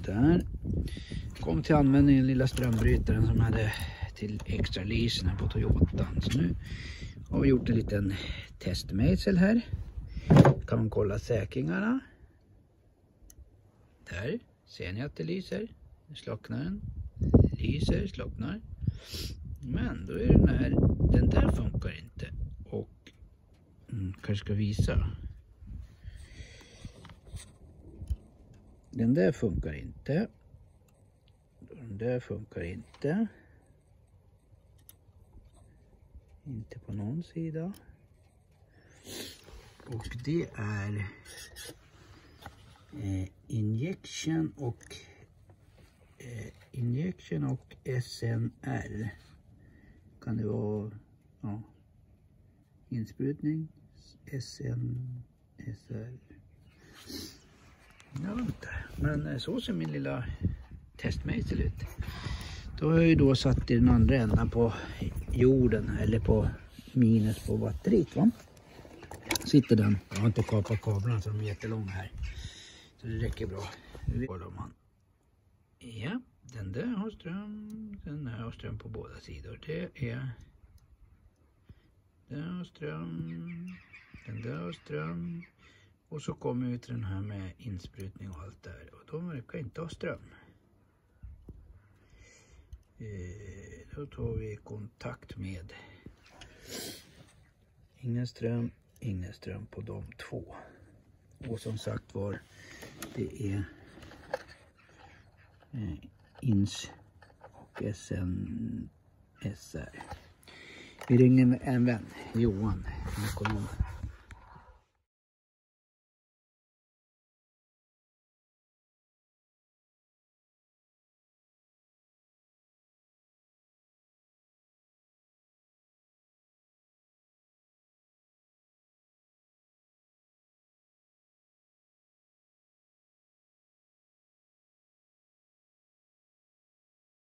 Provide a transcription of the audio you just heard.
Där. Kom till användning den lilla strömbrytaren som hade till extra leasen på Toyotan. Så nu har vi gjort en liten testmejsel här. Kan man kolla säkringarna. Där ser ni att det lyser. Slocknar den. Lyser, slocknar. Men då är den där funkar inte. Och kanske ska visa. Den där funkar inte. Den där funkar inte. Inte på någon sida. Och det är injection och SNR. Kan det vara insprutning SR. Jag vet inte. Men så ser min lilla testmejsel ut. Då har jag ju då satt i den andra änden på jorden eller på minus på batteriet, va? Sitter den. Jag har inte kapat kablarna så de är jättelånga här. Så det räcker bra. Ja, den där har ström. Den här har ström på båda sidor. Den har ström. Den där har ström. Och så kommer vi till den här med insprutning och allt där. Och de verkar inte ha ström. Då tar vi kontakt med ingen ström på de två. Och som sagt var, det är INS och SR. Vi ringer en vän, Johan, ekonom.